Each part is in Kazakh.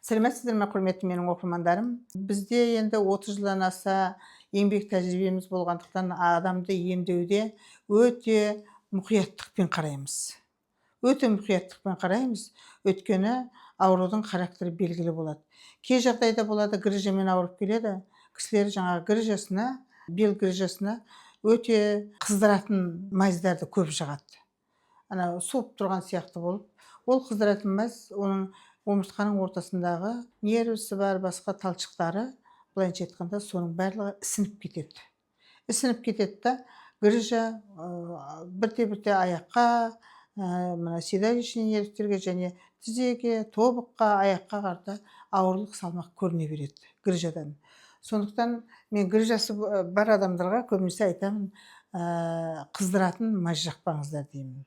Сәлеметсіздер ме, құрметті менің оқырмандарым? Бізде енді 30 жылдан аса еңбек тәжірибеміз болғандықтан адамды емдеуде өте мұқияттықпен қараймыз. Өте мұқияттықпен қараймыз, өйткені аурудың характері белгілі болады. Кей жағдайда болады, грыжамен ауырып келеді, кісілер жаңағы грыжасына, бел грыжасына өте қыздыратын майздарды көп жағады. Суып тұрған сияқты болып, ол қыздыратын мәз оның омыртқаның ортасындағы нервісі бар басқа талшықтары, былайынша айтқанда соның барлығы ісініп кетеді. Ісініп кетеді да грыжа бірте-бірте аяққа, седалищный нервтерге және тізеге, тобыққа, аяққа қарата ауырлық салмақ көріне береді грыжадан. Сондықтан мен грыжасы бар адамдарға көбінесе айтамын, қыздыратын май жақпаңыздар деймін.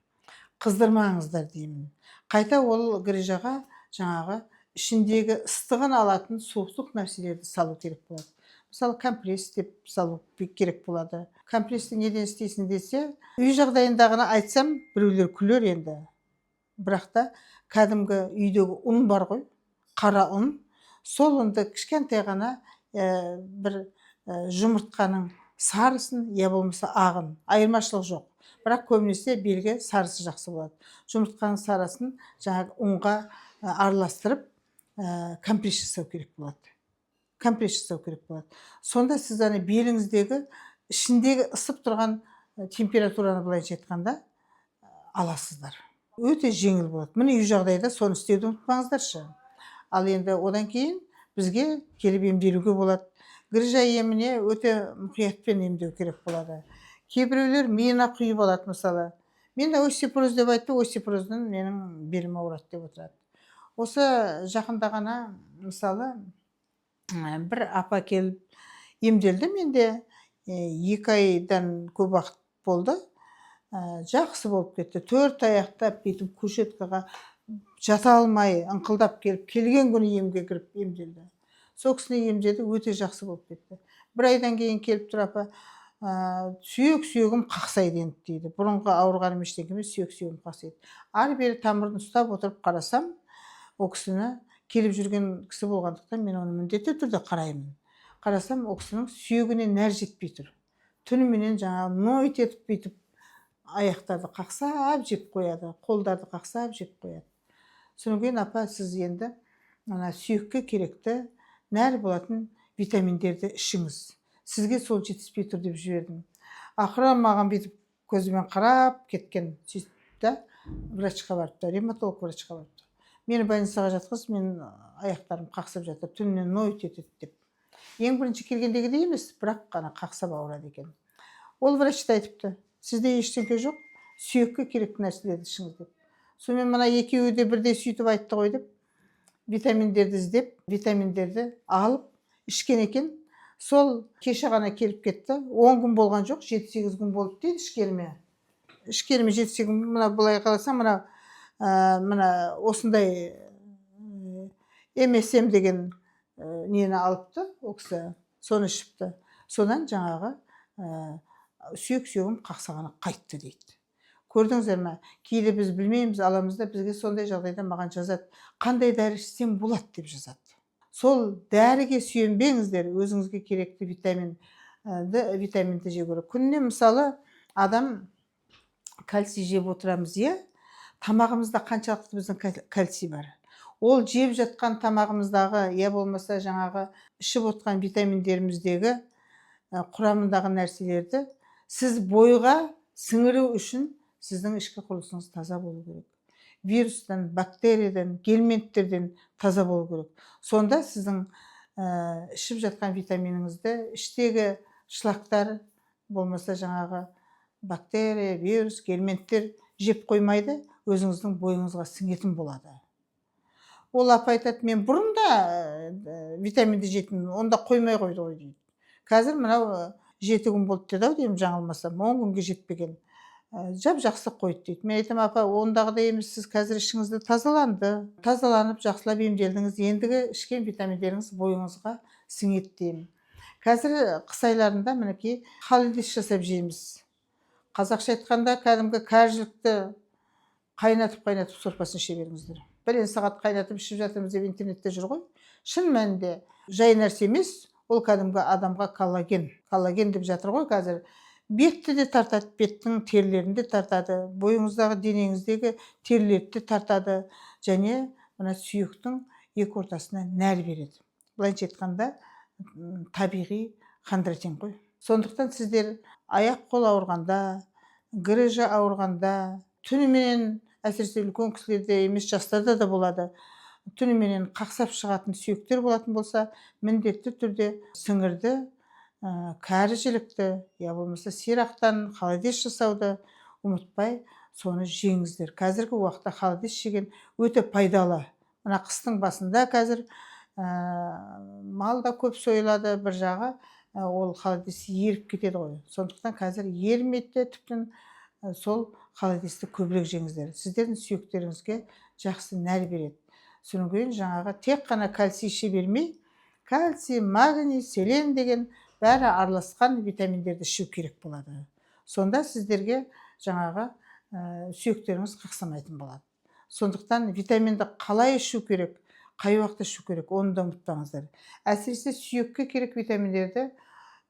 Қыздырмаңыздар деймін. Қайта ол грыжаға жаңағы ішіндегі ыстығын алатын суықтық нәрселерді салу керек болады. Мысалы, компресс деп салу керек болады. Компрессті неден істейсің десе, үй жағдайындағыны айтсам, біреулер күлер енді. Бірақ та кәдімгі үйдегі ұн бар ғой, қара ұн, сол ұнды кішкентай ғана бір жұмыртқаның сарысын, я болмаса ағын, айырмашылық жоқ. Бірақ көбінесе белге сарысы жақсы болады. Жұмыртқаның сарысын жаңағы ұнға араластырып, компресс жасау керек болады. Компресс жасау керек болады. Сонда сіз беліңіздегі ішіндегі ысып тұрған температураны былайша айтқанда аласыздар. Өте жеңіл болады. Міне үй жағдайда соны істеуді ұмытпаңыздаршы. Ал енді одан кейін бізге келіп емделуге болады. Грыжа еміне өте мұқиятпен емдеу керек болады. Кейбіреулер миына құйып алады, мысалы. Мен остеопороз деп айтты, остеопороздан менің белім ауырады деп отырады. Осы жақында ғана, мысалы, бір апа келіп емделді, менде 2 айдан көп уақыт болды. Жақсы болып кетті. 4 аяқтап кетіп кушеткаға жата алмай, ыңқылдап келіп, келген күні емге кіріп емделді. Сол кісіні емдеді, өте жақсы болып кетті. 1 айдан кейін келіп тұр апа, сүйегім қақсайды енді дейді. Бұрынғы ауырғаным ештеңе емес, сүйегім қақсайды. Ары бері тамырын ұстап отырып қарасам, ол кісіні келіп жүрген кісі болғандықтан мен оны міндетті түрде қараймын. Қарасам, ол кісінің сүйегіне нәр жетпей тұр. Түніменен жаңағы ноет етіп бүйтіп аяқтарды қақсап жеп қояды, қолдарды қақсап жеп қояды. Содан кейін апа, сіз енді сүйекке керекті нәр болатын витаминдерді ішіңіз. Сізге сол жетіспей тұр деп жібердім. Ақыры маған бүйтіп көзімен қарап кеткен, сөйтті, врачқа барыпты, ревматолог врачқа барыпты. Мені больницаға жатқызып, мен аяқтарым қақсап жатыр, түнімен ноет етеді деп. Ең бірінші келгендегідей емес, бірақ қана қақсап ауырады екен. Ол врач та айтыпты, сізде ештеңе жоқ, сүйекке керекті нәрселерді ішіңіз деп. Сонымен мына екеуі де бірдей сөйтіп айтты ғой деп, витаминдерді іздеп, витаминдерді алып ішкен екен. Сол кеше ғана келіп кетті. 10 күн болған жоқ, 7-8 күн болды дейді ішкеліме. Ішкеліме 7-8 күн, мына былай қаласам, мына осындай MSM деген нені алыпты, ол кісі, соны ішіпті. Содан жаңағы сүйегім қақсағаны қайтты дейді. Көрдіңіздер ме? Кейде біз білмейміз, аламыз да, бізге сондай жағдайда маған жазады, қандай дәрі ішсем болады деп жазады. Сол дәріге сүйенбеңіздер, өзіңізге керекті витаминді жеу керек. Күніне мысалы адам кальций жеп отырамыз, тамағымызда қаншалықты біздің кальций бар. Ол жеп жатқан тамағымыздағы, болмаса жаңағы ішіп отқан витаминдеріміздегі құрамындағы нәрселерді сіз бойға сіңіру үшін сіздің ішкі құрылысыңыз таза болу керек. Вирустан, бактериядан, гельминттерден таза болу керек. Сонда сіздің ішіп жатқан витаминіңізді іштегі шлактар, болмаса жаңағы бактерия, вирус, гельминттер жеп қоймайды, өзіңіздің бойыңызға сіңетін болады. Ол апа айтады, мен бұрын да витаминді жейтін, онда қоймай қойды ғой дейді. Қазір мынау 7 күн болды деді ау деймін, жаңылмасам, 10 күнге жетпеген. Жақсы қойды дейді. Мен айтам, апа, ондағыдай емес, сіз қазір ішіңізді тазаланып, жақсылап емделдіңіз, ендігі ішкен витаминдеріңіз бойыңызға сіңеді деймін. Қазір қыс айларында мінекей холодец жасап жейміз. Қазақша айтқанда кәдімгі кәржілікті қайнатып сорпасын іше беріңіздер. пәлен сағат қайнатып ішіп жатырмыз деп интернетте жүр ғой. Шын мәнінде жай нәрсе емес, ол кәдімгі адамға коллаген деп жатыр ғой қазір. Бетті де тартады, беттің терілерін де тартады, бойыңыздағы денеңіздегі терілерді де тартады және мына сүйектің екі ортасына нәр береді. Былайша айтқанда табиғи хондроитин ғой. Сондықтан сіздер аяқ қол ауырғанда, грыжа ауырғанда, түніменен, әсіресе үлкен кісілерде емес, жастарда да болады, түніменен қақсап шығатын сүйектер болатын болса, міндетті түрде сіңірді, кәрі жілікті, я болмаса сирақтан холодец жасауды ұмытпай, соны жеңіздер. Қазіргі уақытта холодец жеген өте пайдалы. Мына қыстың басында қазір мал да көп сойылады, бір жағы ол холодец еріп кетеді ғой. Сондықтан қазір ерімейді, тіптен сол холодецті көбірек жеңіздер. Сіздердің сүйектеріңізге жақсы нәр береді. Содан кейін жаңағы тек қана кальций іше бермей, кальций, магний, селен деген бәрі араласқан витаминдерді ішу керек болады. Сонда сіздерге жаңағы сүйектеріңіз қақсамайтын болады. Сондықтан витаминді қалай ішу керек, қай уақытта ішу керек, оны да ұмытпаңыздар. Әсіресе сүйекке керек витаминдерді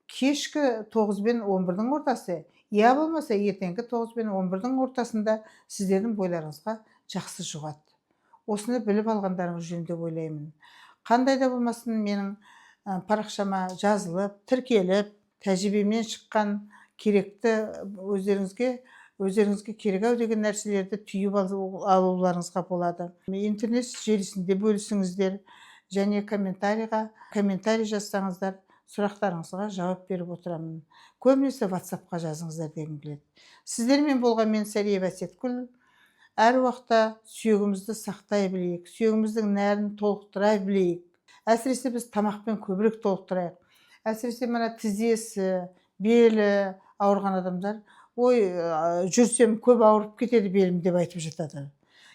кешкі 9 пен 11-дің ортасы, я болмаса ертеңгі 9 пен 11-дің ортасында сіздердің бойларыңызға жақсы жұғады. Осыны біліп алғандарыңыз жөн деп ойлаймын. Қандай да болмасын, менің парақшама жазылып, тіркеліп, тәжірибемнен шыққан керекті өздеріңізге керек деген нәрселерді түйіп алуларыңызға болады. Интернет желісінде бөлісіңіздер және комментарий жазсаңыздар, сұрақтарыңызға жауап беріп отырамын. Көбінесе WhatsApp-қа жазыңыздар дегім келеді. Сіздермен болған мен Сәрия Бәсеткүл. Әр уақытта сүйегімізді сақтай білейік, сүйегіміздің нәрін толықтыра білейік. Әсіресе біз тамақпен көбірек толықтырайық. Әсіресе мына тізесі, белі ауырған адамдар, ой, жүрсем көп ауырып кетеді белім деп айтып жатады.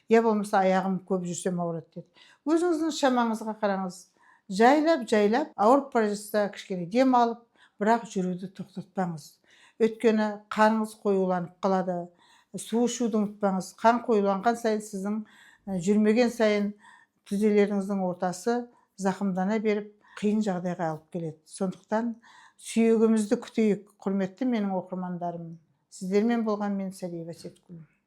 Я болмаса аяғым көп жүрсем ауырады деді. Өзіңіздің шамаңызға қараңыз. Жайлап ауырып бара жатса кішкене дем алып, бірақ жүруді тоқтатпаңыз. Өйткені қаныңыз қоюланып қалады. Су ішуді ұмытпаңыз. Қан қоюланған сайын сіздің жүрмеген сайын тізелеріңіздің ортасы зақымдана беріп, қиын жағдайға алып келеді. Сондықтан сүйегімізді күтейік, құрметті менің оқырмандарым. Сіздермен болған мен Сәрия Бәсеткүл.